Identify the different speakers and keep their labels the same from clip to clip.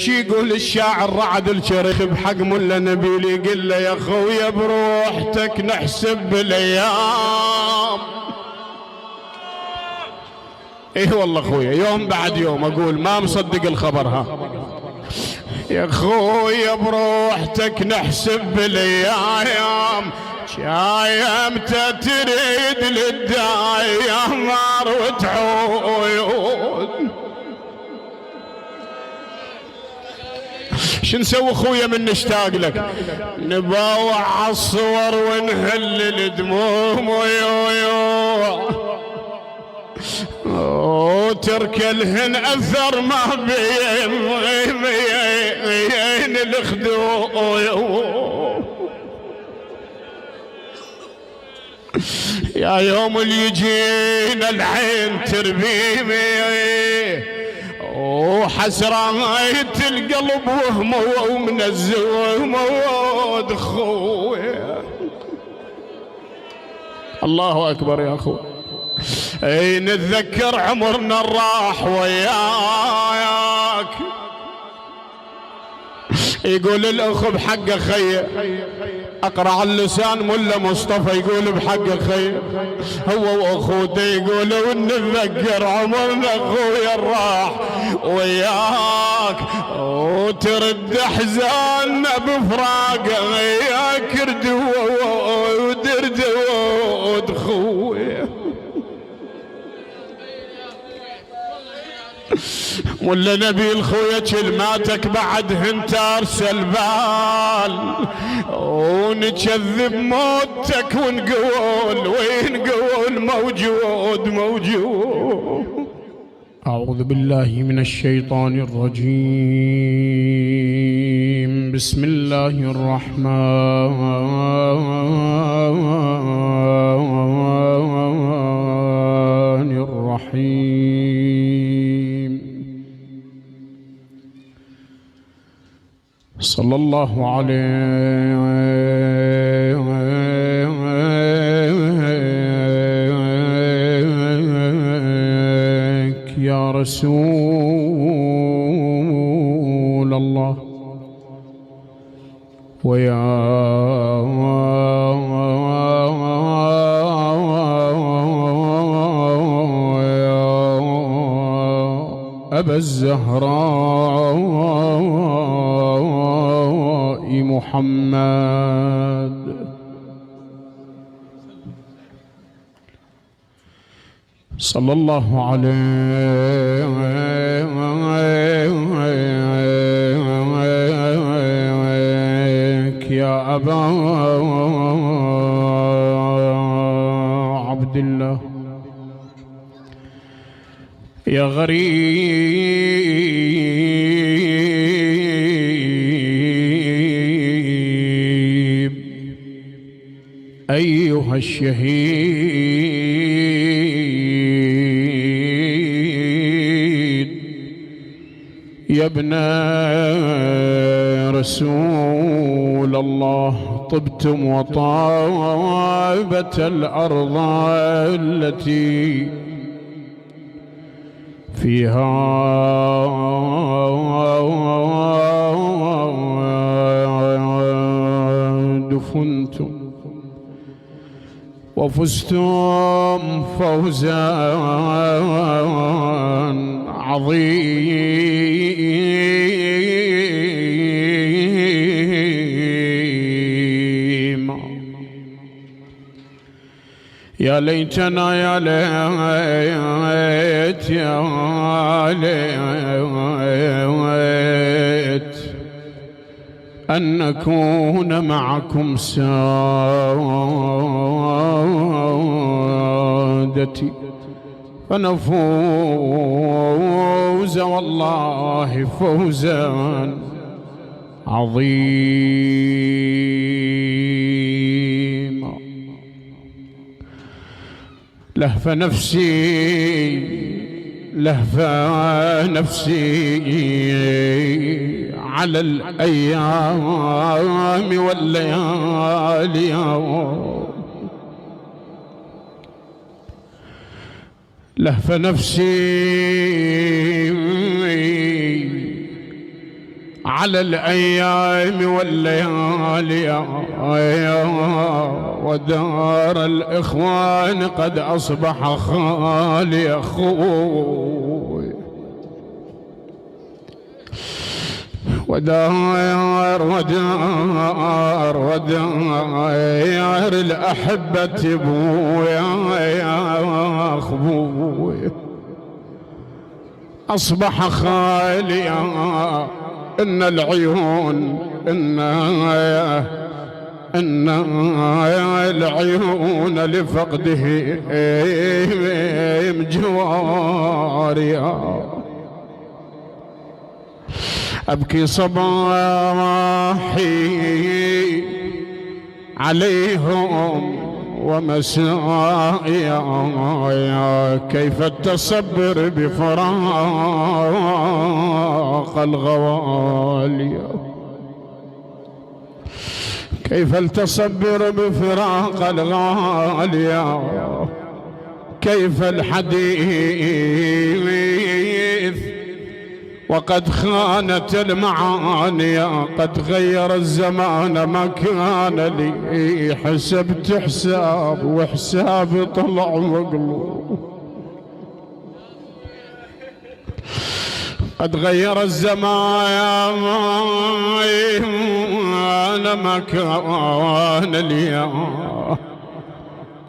Speaker 1: شي يقول الشاعر رعد الشريخ بحق ملا نبيل، يقول له يا خويا بروحتك نحسب بالايام. ايه والله خويا يوم بعد يوم اقول ما مصدق الخبر. ها يا خويا بروحتك نحسب بالايام، شاي امتى تريد للداي يا مار وتعود. شو نسوي خويا من نشتاق لك؟ نباوع الصور ونهل الدموم وترك الهن اثر ما بين الخدود. يا يوم اللي يجينا العين تربيمي وحسرات القلب وهمه ومن الزوم خويا. الله اكبر يا اخوي. اي نتذكر عمرنا الراح وياك. يقول الاخ بحق خيه اقرع اللسان ملا مصطفى، يقول بحق خيه هو واخوته يقولوا نتذكر عمرنا اخويا الراح وياك وترد احزاننا بفراقه يا كردود ودردود خويا. ولا نبيل خويا كلماتك بعدهن تارسل بال ونكذب موتك ونقول وين قول موجود موجود. أعوذ بالله من الشيطان الرجيم. بسم الله الرحمن الرحيم. صلى الله عليك يا رسول الله ويا أبا الزهراء محمد صلى الله عليك يا أبا عبد الله يا غريب أيها الشهيد يا ابن رسول الله. طبتم وطابت الأرض التي فيها دفنتم وفزتم فوزا عظيما. يا ليتنا يا ليت يا ليت أن نكون معكم سادتي فنفوز والله فوزا عظيما. لهف نفسي على الأيام والليالي لهف نفسي على الأيام والليالي ودار الإخوان قد أصبح خالي أخوي ودار الأحبة بويا أخوي أصبح خاليا إن العيون إن العيون لفقده مجواريا أبكي صباحي عليهم ومسائي كيف التصبر بفراق الغوالي كيف التصبر بفراق الغالي كيف الحديث وقد خانت المعاني قد غير الزمان ما كان لي حسبت حساب وحسابي طلع مقلوب قد غير الزمان ما كان لي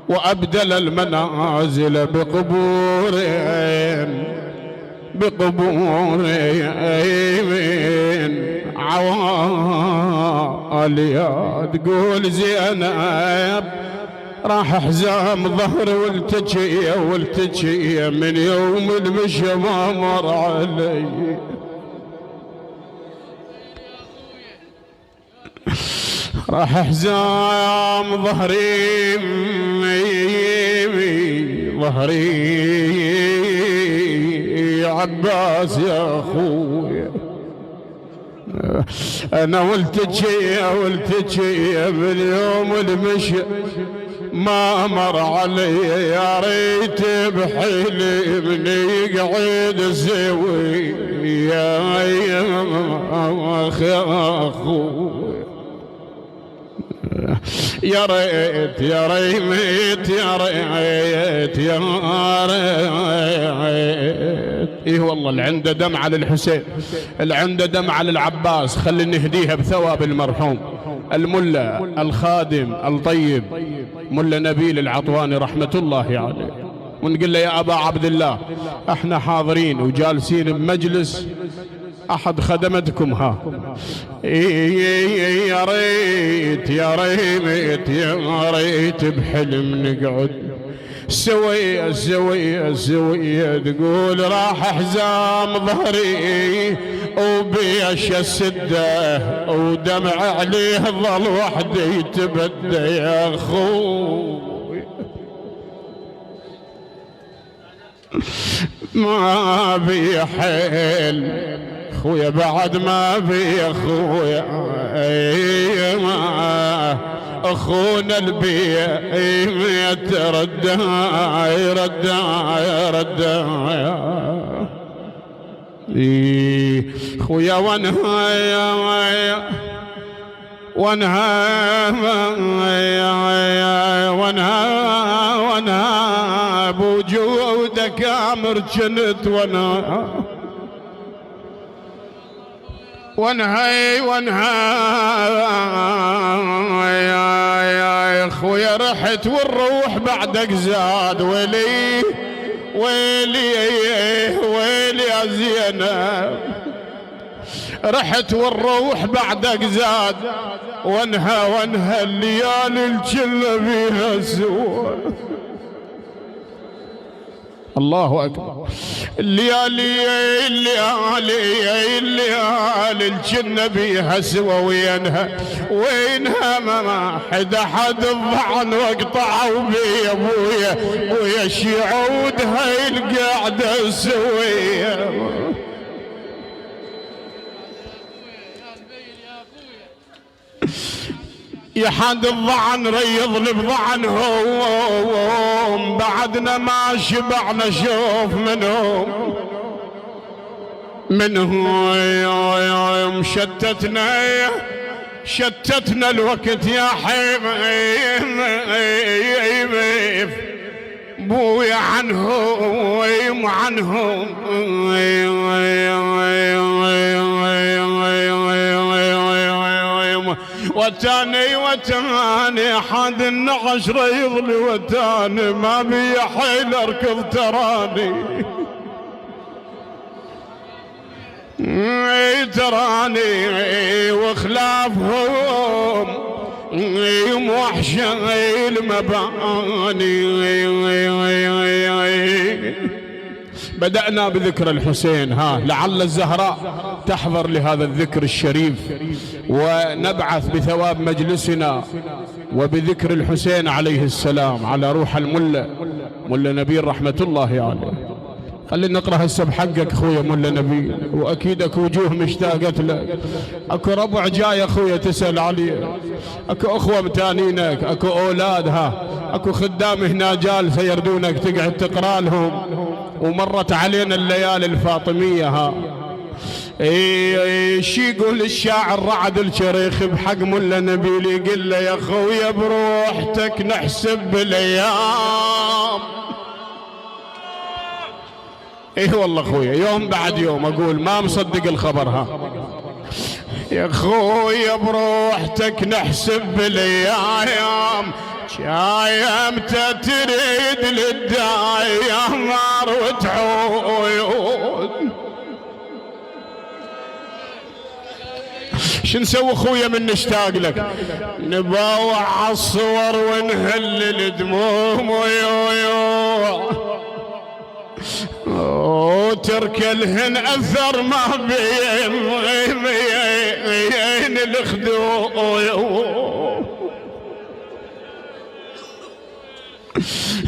Speaker 1: وأبدل المنازل بقبورين عواليا تقول زينب راح حزام ظهري والتجيه من يوم المشي ما مر علي راح حزام ظهري عباس يا أخوي أنا والتجيه باليوم المشي ما مر علي يا ريت بحيلي من يقعد الزوي يا أخوي يا ريت يا ريت يا ريت يا ريت ايه والله اللي عنده دمعة للحسين اللي عنده دمعة للعباس خلي نهديها بثواب المرحوم الملا الخادم الطيب ملا نبيل العطواني رحمة الله عليه ونقول له يا أبا عبد الله احنا حاضرين وجالسين بمجلس أحد خدمتكم ها يا ريت يا ريت يا ريت بحلم نقعد سوية تقول راح حزام ظهري وبيش السده ودمع عليه ظل وحدي يتبدى يا أخوي ما بي حيل خويا بعد ما بي اخويا ما اخونا البيت رد خويا وانا بوجودك امر جنت يا خويا رحت والروح بعدك زاد ويلي يا زينب رحت والروح بعدك زاد وانها الليالي الجنة بيها سوى الله أكبر الليالي الجنة بيها سوى وينها ما حد الضعن واقطعوا بي ابويا شعود هاي القعدة سوية يا حد الضعن ريض بضعنهم بعدنا ما شبعنا شوف منهم شتتنا الوقت يا حبيب بويا عنهم وتاني حد النعش ريضلي وتاني ما بي حيل اركض تراني وخلافهم موحشة المباني. بدأنا بذكر الحسين، لعل الزهراء تحضر لهذا الذكر الشريف، ونبعث بثواب مجلسنا وبذكر الحسين عليه السلام على روح ملا نبيل رحمة الله عليه. خلينا نقرأ هسه بحقك اخويا ملا نبيل، واكيد اكو وجوه مشتاقت لك، اكو ربع جاي اخويا تسأل عليه، اكو اخوة متانينك، اكو اولاد، اكو خدام هنا جالسة يردونك تقعد تقرأ لهم، ومرت علينا الليالي الفاطمية. شي يقول الشاعر رعد الشريخ بحق ملا نبيل، يقول له يا خويا بروحتك نحسب بالايام. والله خويا يوم بعد يوم اقول ما مصدق الخبر. يا خويا بروحتك نحسب بالايام، امتى تريد للدايمار وتعود. شو نسوي خويا من نشتاق لك؟ نباوع الصور ونهل الدموم وتركلهن اثر ما بين الخدود.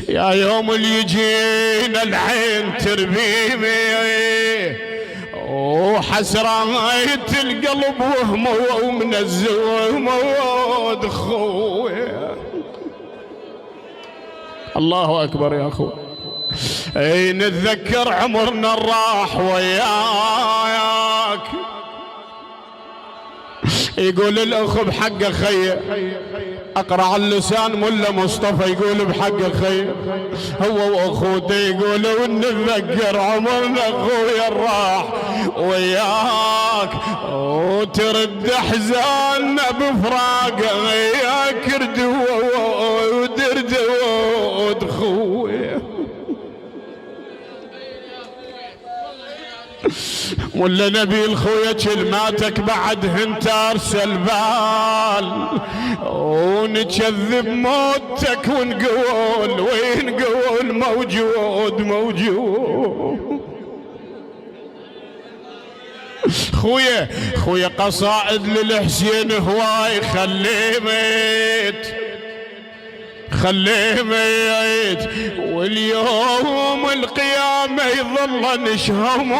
Speaker 1: يا يوم اللي يجينا العين تربيمي وحسرات القلب ومن الزود خويا. الله اكبر يا اخو. نتذكر عمرنا الراح وياك. يقول الاخ بحق خيه، اقرا على اللسان ملا مصطفى يقول بحق خيه هو واخوته، يقولوا نتذكر عمرنا اخويا الراح وياك، وترد احزاننا بفراقه يا كرد ودرد خويا. ملا نبيل خويا كلماتك بعدهن تارسل بال، ونكذب موتك ونقول وين قول موجود. خويا قصائد للحسين هواي خليه ميت واليوم القيامة يظل نشهم.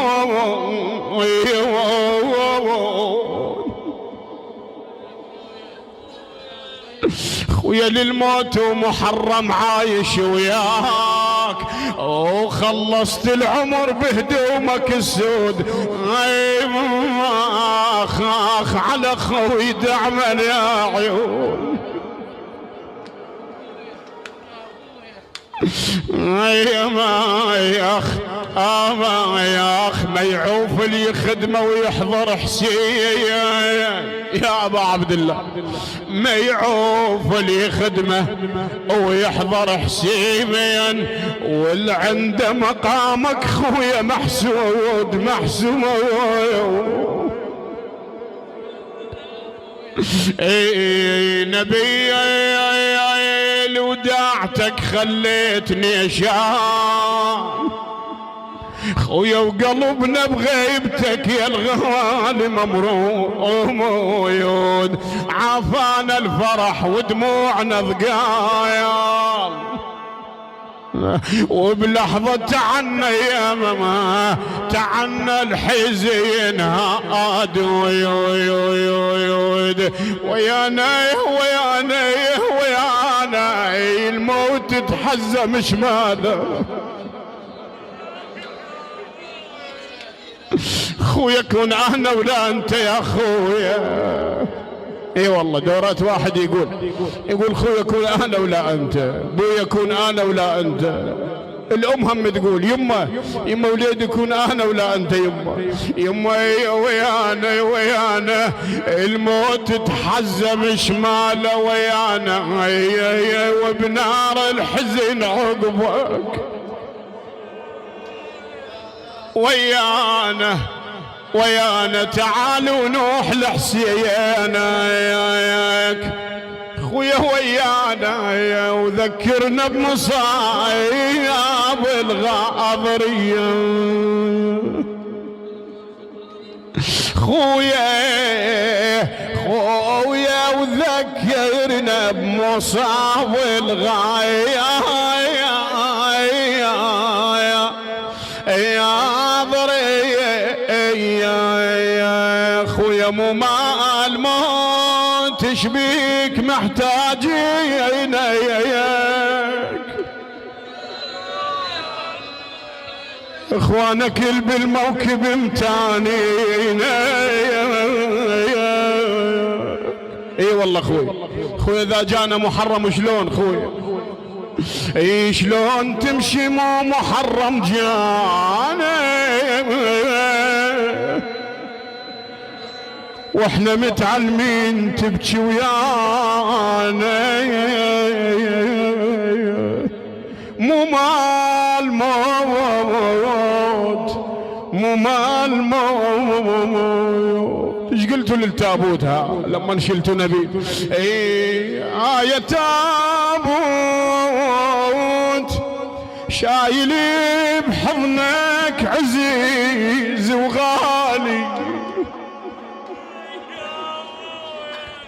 Speaker 1: خويا للموت ومحرم عايش وياك، وخلصت العمر بهدومك السود. اخ على خوي دعما يا عيون. يا اخ ما يعوف اللي يخدمه ويحضر حسين يا ابا عبد الله، ما يعوف اللي يخدمه ويحضر حسين، واللي عنده مقامك خويا محسود. نبي وداعتك خليتني شام خويا، وقلبنا بغيبتك يا الغالي ممرود. عافانا الفرح ودموعنا ضقايل، وبلحظة تعنا يا ماما تعنا الحزين هاد ويانا الموت تحزم شماله. خويا كون انا ولا انت يا خويا. اي والله دورات واحد يقول خويا كون انا ولا انت، ابويا كون انا ولا انت. الام هم تقول يما وليدي كون انا ولا انت يما ويانا الموت تحزم شماله ويانا وبنار الحزن عقبك ويانا تعالوا نوح لحسينك خويا ويانا وذكرنا بمصايب الغاضرية. خويا وذكرنا بمصايب الغاضرية. خويا مو مال موت تشبيك محتاجين اخوانك بالموكب امتانين. اي والله خويا اذا جانا محرم شلون خويا؟ اي شلون تمشي مو محرم جانا واحنا متعلمين تبكي ويانا. مو مال موت. ايش قلتوا للتابوت لما شلتوا نبي؟ اي يا تابوت شايلي بحضنك عزيز وغالي.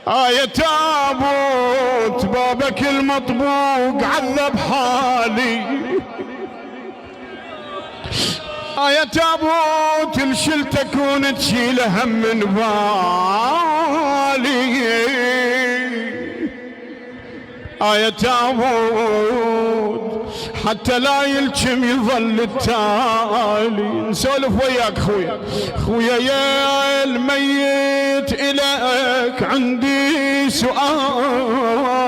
Speaker 1: يا تابوت بابك المطبوق عذب حالي. يا تابوت الشلتك ونتشيل هم من بالي. يا تابوت حتى لا يلجم يظل التالي. نسولف وياك خويا يا الميت إليك عندي سؤال.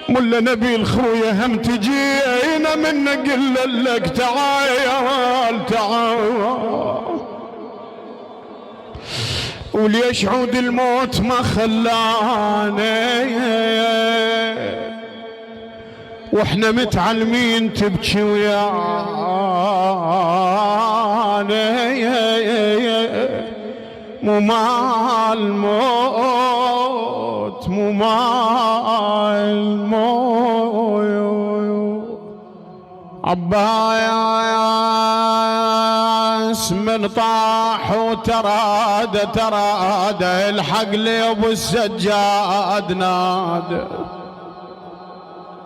Speaker 1: ملا نبيل خويا هم تجينا من نقول لك تعال وليش عود الموت ما خلانا واحنا متعلمين تبكي ويانا. مو مال موت عباس من طاح وتراد الحق لي ابو السجاد ناد.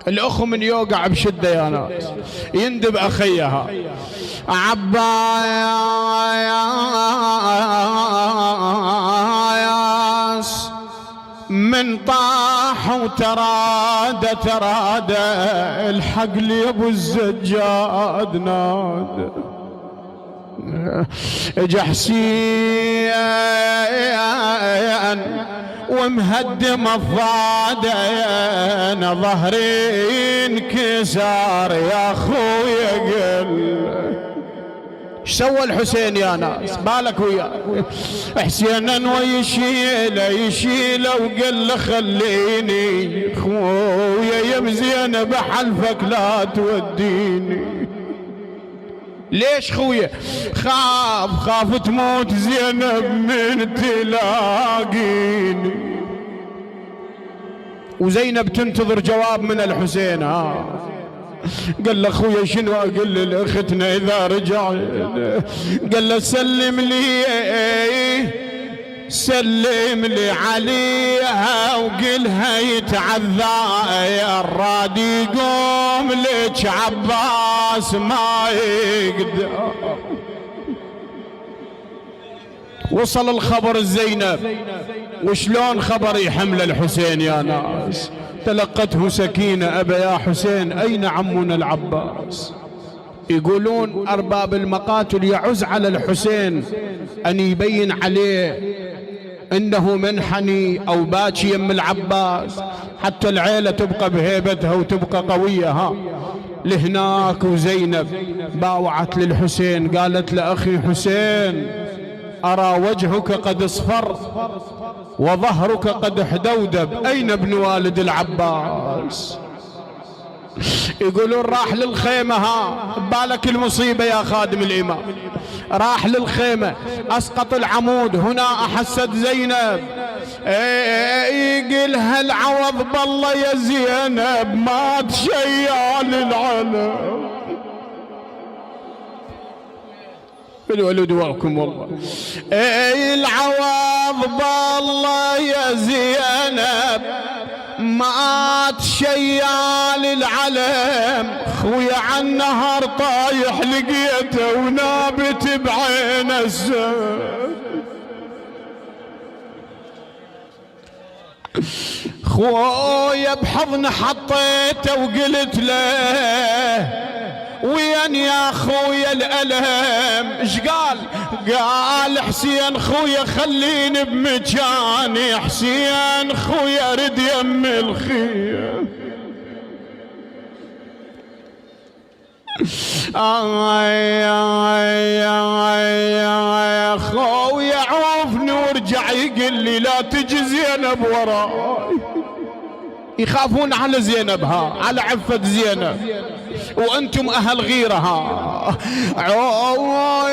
Speaker 1: الاخ من يوقع بشده يا ناس يندب اخيها. عباس من طاح وتراد الحق لي ابو الزجاد ناد. اجا حسين ومهدم الضادين ظهري انكسار يا خويا قل. ايش سوى الحسين يا ناس بالك وياه؟ حسين يشيله وقال له خليني خويا يا مزينه بحلفك لا توديني. ليش خويا؟ خاف تموت زينب من تلاقيني. وزينب تنتظر جواب من الحسين. قال له خويا شنو اقول لاختنا اذا رجع؟ قال له سلم لي عليها وقلها يتعذى الراد يقوم لك عباس ما يقدر. وصل الخبر الزينب وشلون خبر يحمل الحسين يا ناس؟ تلقته سكينة. أبا يا حسين أين عمنا العباس؟ يقولون أرباب المقاتل يعز على الحسين أن يبين عليه إنه منحني أو باكي يم العباس حتى العيلة تبقى بهيبتها وتبقى قوية. ها لهناك وزينب باوعت للحسين قالت لأخي حسين أرى وجهك قد اصفر وظهرك قد احدودب، أين ابن والد العباس؟ يقولون راح للخيمة. ها بالك المصيبة يا خادم الإمام، راح للخيمة أسقط العمود. هنا أحست زينب يقلها العوض بالله يا زينب ما تشيال العلم. الولد واكم والله العوض بالله يا زينب ما تشيال العلم. خويا عالنهر طايح لقيته ونابت بعين الزين. خويا بحضن حطيته وقلت له وين يا خويا الألم؟ ايش قال؟ قال حسين خويا خليني بمكاني، حسين خويا رد يم الخيم. يا خويا عوفني ورجع يقول لي لا تجي زينب وراي. يخافون على زينب، ها على عفة زينب، وانتم اهل غيرها.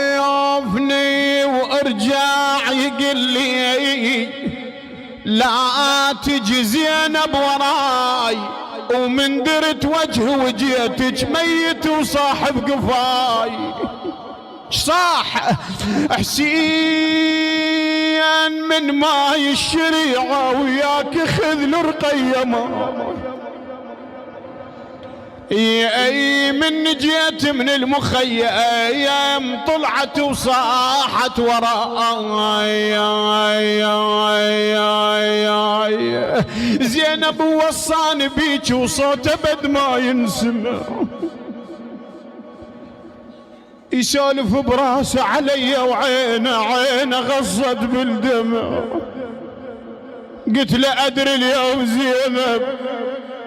Speaker 1: عوفني وارجع يقول لي لا تجي زينب وراي، ومن درت وجه وجيتك ميت وصاحب قفاي. صاح حسين من ماي الشريعة وياك خذ له رقية اي من جيت من المخيم طلعت وصاحت وراي. زينب وصاني بيك وصوته بد ما ينسمع، يسولف براسه علي وعينه غصت بالدمع. قلت له ادري اليوم زينب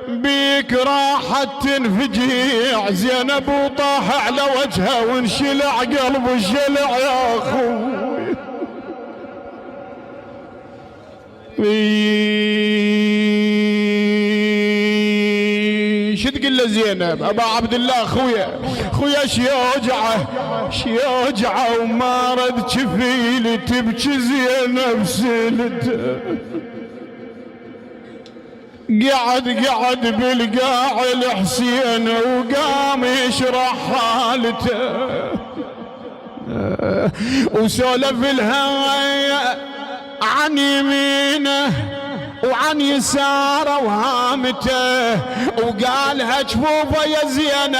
Speaker 1: بيك راحت تنفجيع. زينب وطاح على وجهها وانشلع قلبه شلع يا اخوي. شو تقول له زينب؟ ابا عبد الله خويا شيوجعه وما رد كفيلي تبكي زينب سلته. قعد بالقاع الحسين وقام يشرح حالته وسولف لها عن يمينه وعن يساره وهامته، وقالها جفوفه يا زينب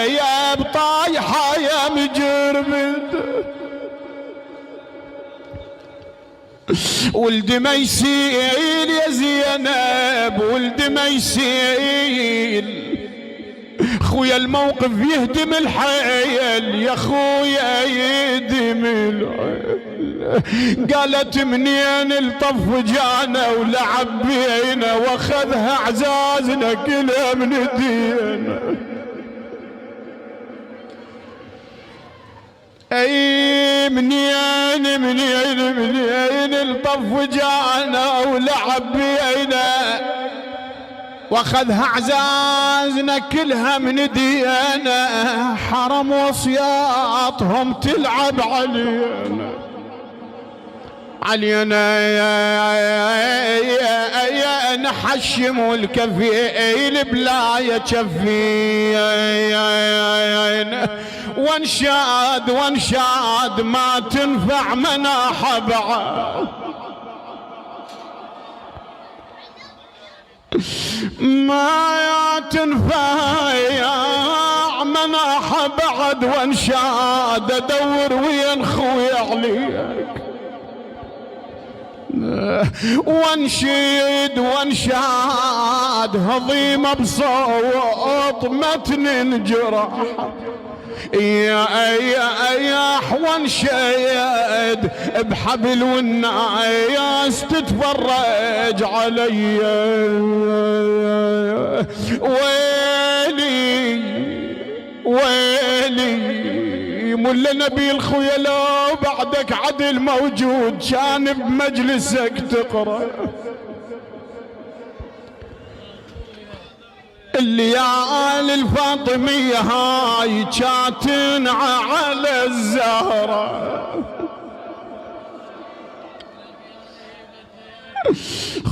Speaker 1: يا بطايحه يا مجربته. ولد ما يسيل يا زينب ولد ما يسيل. خويا الموقف يهدم الحيل يا خويا يهدم الحيل. قالت منين الطف جانا ولعب بينا واخذها عزازنا كلها من دينا. اي منين الطف جانا ولعب بينا واخذها عزازنا كلها من دينا. حرم وصياطهم تلعب علينا نحشم والكفيل بلا يكفي. وانشاد ما تنفع مناحة بعد، ما تنفع مناحة بعد. وانشاد ادور وين خويا عليك. وانشاد هضيمة بصوت متن جرح يا احوان شيد بحبل والناس تتفرج علي. ويلي ويلي ملا نبيل خويا لو بعدك عدل موجود كان بمجلسك تقرأ الليالي الفاطمية هاي كاتن على الزهرة.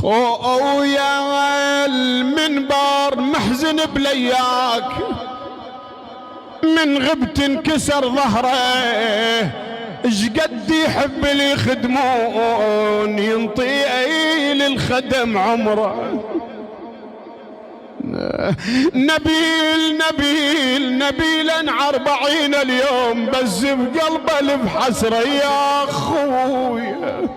Speaker 1: خويا المنبر محزن بلياك من غبت انكسر ظهره اشقد يحب اللي يخدمون ينطي للخدم عمره. نبيل انعر 40 اليوم بس بقلبه الف حسره يا خويا.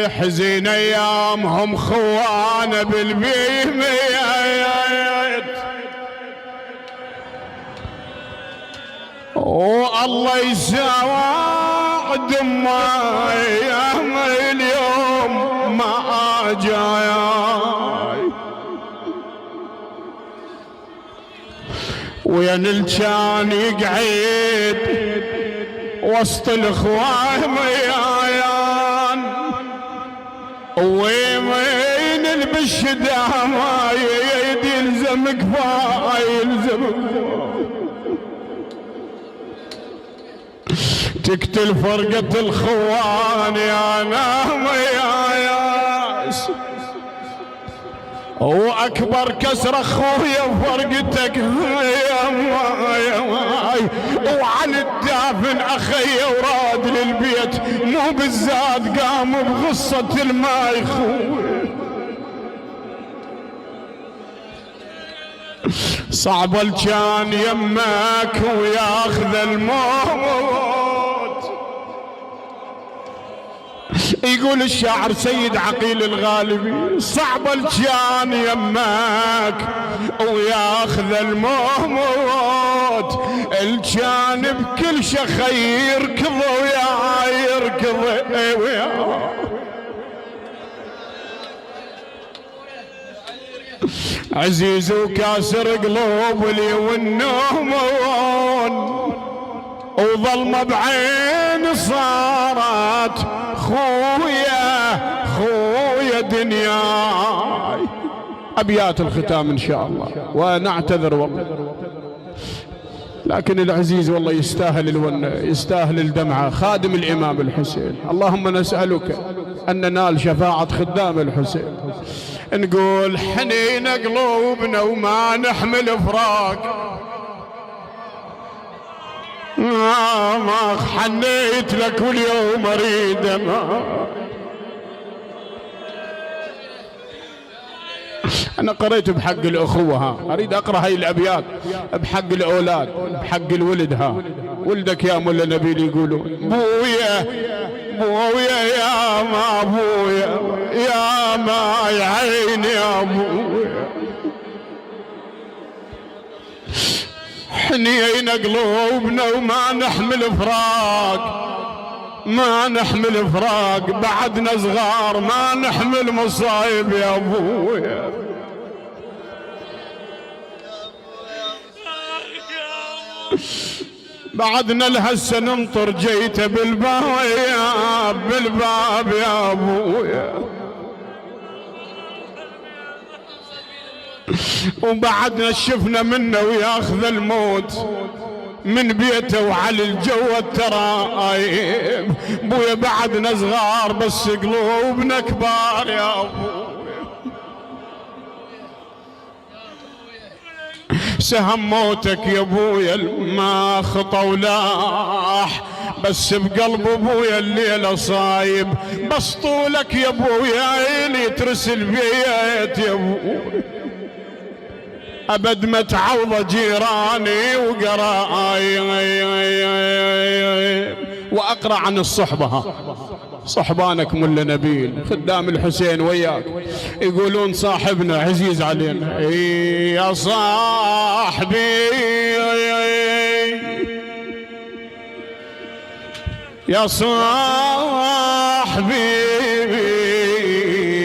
Speaker 1: حزين ايامهم خوانه بالبيمه والله يساعد ما ايام اليوم ما جاي. وين الكان يقعد وسط الاخوان ميايان وين البشدام يدي يلزم كفاي يلزم تقتل فرقة الخوان يا نام يا ياس. واكبر كسر اخويا فرقتك يا ماي وعن الدافن اخي وراد للبيت مو بالزاد قام بغصة الماي خويا. صعب الجان يمك وياخذ الموت. يقول الشاعر سيد عقيل الغالبي صعب الجان يمك وياخذ الموت. الجان بكل شخي يركض ويا يركض عزيز وكاسر قلوب لي والنومون وظلمه بعين صارت خويا دنياي. أبيات الختام إن شاء الله ونعتذر والله لكن العزيز والله يستاهل الونة يستاهل الدمعة خادم الإمام الحسين. اللهم نسألك أن ننال شفاعة خدام الحسين. نقول حنين قلوبنا وما نحمل فراق ما حنيت لك واليوم اريد انا قريت بحق الاخوه ها اريد اقرا هاي الابيات بحق الاولاد بحق الولد ها. ولدك يا ملا نبيل يقولون بويا يا ما بويا يا ما يا عيني يا بويا حنينا قلوبنا وما نحمل فراق بعدنا صغار ما نحمل مصايب يا ابويا. بعدنا لهسه ننطر جيت بالباب يا ابويا. وبعدنا شفنا منه وياخذ الموت من بيته وعلى الجو الترايب. بويا بعدنا صغار بس قلوبنا كبار يا ابويا. سهم موتك يا ابويا ما خطى ولاح بس بقلب ابويا الليله صايب. بس طولك يا ابويا عيني ترسل بيت يا ابويا ابد ما تعوض جيراني وقراي. واقرا عن الصحبه صحبانك ملا نبيل خدام الحسين وياك يقولون صاحبنا عزيز علينا. يا صاحبي يا صاحبي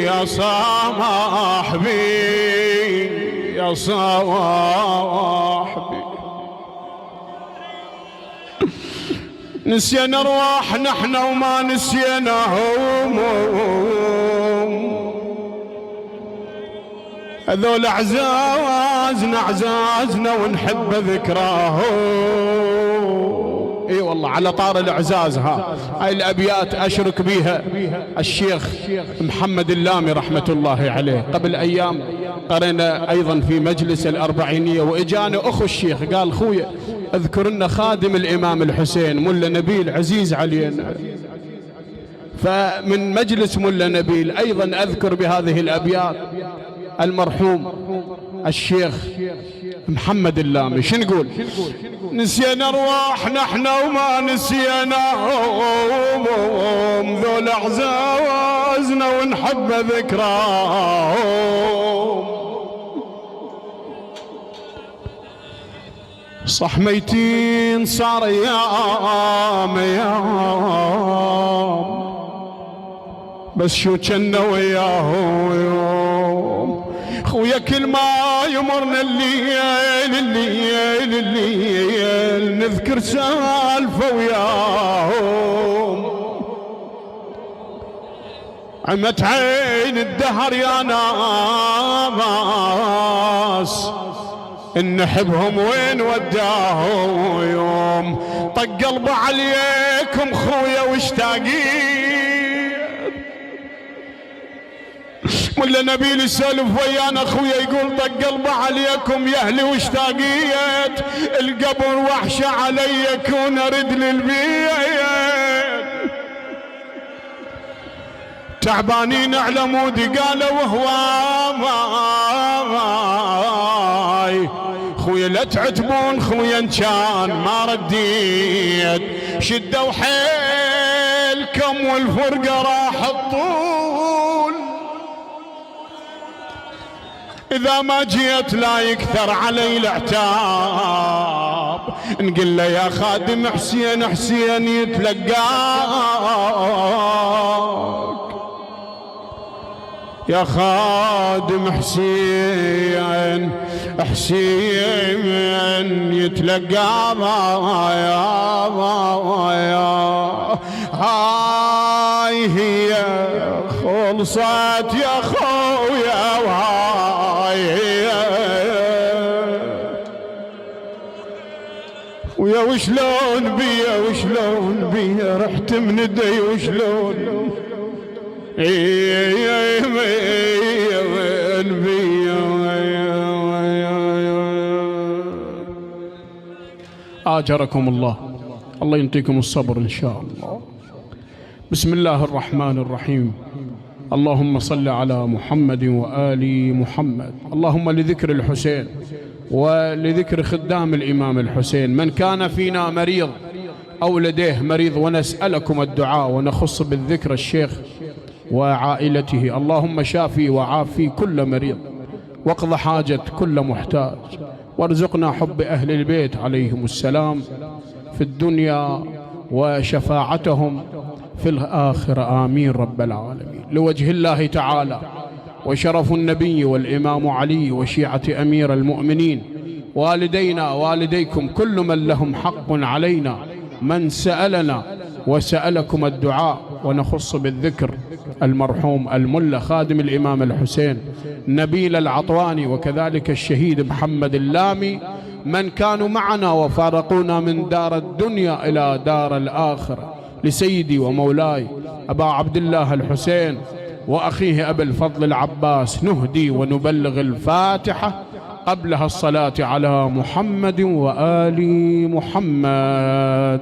Speaker 1: يا صاحبي يا صاحبي نسينا ارواح نحن وما نسيناهم، هذول اعزازنا ونحب ذكراهم. اي والله على طار الاعزاز هاي الابيات اشرك بها الشيخ محمد اللامي رحمة الله عليه. قبل ايام قرينا ايضا في مجلس الاربعينية واجانا اخو الشيخ قال خويا اذكر لنا خادم الامام الحسين ملا نبيل عزيز علينا. فمن مجلس ملا نبيل ايضا اذكر بهذه الابيات المرحوم الشيخ محمد اللامي. شو نقول؟ نسينا ارواح نحن وما نسيناهم، ذول اعزازنا ونحب ذكراهم. صح ميتين صار ايام بس شو كنا وياهم يوم. خويا كل ما يمرنا الليل نذكر سالفة وياهم. عمت عين الدهر يا ناس نحبهم وين وداهم يوم. طق قلبه عليكم خويا واشتاقين. ملا نبيل يسولف ويانا خويا يقول طق قلبه عليكم يا اهلي واشتاقيت. القبر وحشه علي كون ارد للبيت. تعبانين على مودي قالوا هواي. خويا لا تعتبون خويا ان كان ما رديت. شدوا حيلكم والفرقه راح الطول. إذا ما جيت لا يكثر علي العتاب. نقول له يا خادم حسين يتلقاك. يا خادم حسين يتلقاك. هاي هي خلصت يا خويا ويا وشلون بيا رحت من يدي وشلون آجركم الله ينطيكم الصبر إن شاء الله. بسم الله الرحمن الرحيم. اللهم صل على محمد وآل محمد. اللهم لذكر الحسين ولذكر خدام الإمام الحسين من كان فينا مريض أو لديه مريض ونسألكم الدعاء ونخص بالذكر الشيخ وعائلته. اللهم شافي وعافي كل مريض واقض حاجة كل محتاج وارزقنا حب أهل البيت عليهم السلام في الدنيا وشفاعتهم في الآخرة آمين رب العالمين. لوجه الله تعالى وشرف النبي والإمام علي وشيعة أمير المؤمنين والدينا والديكم كل من لهم حق علينا من سألنا وسألكم الدعاء ونخص بالذكر المرحوم الملا خادم الإمام الحسين نبيل العطواني وكذلك الشهيد محمد اللامي من كانوا معنا وفارقونا من دار الدنيا إلى دار الآخرة. لسيدي ومولاي أبا عبد الله الحسين وأخيه أبا الفضل العباس نهدي ونبلغ الفاتحة قبلها الصلاة على محمد وآل محمد.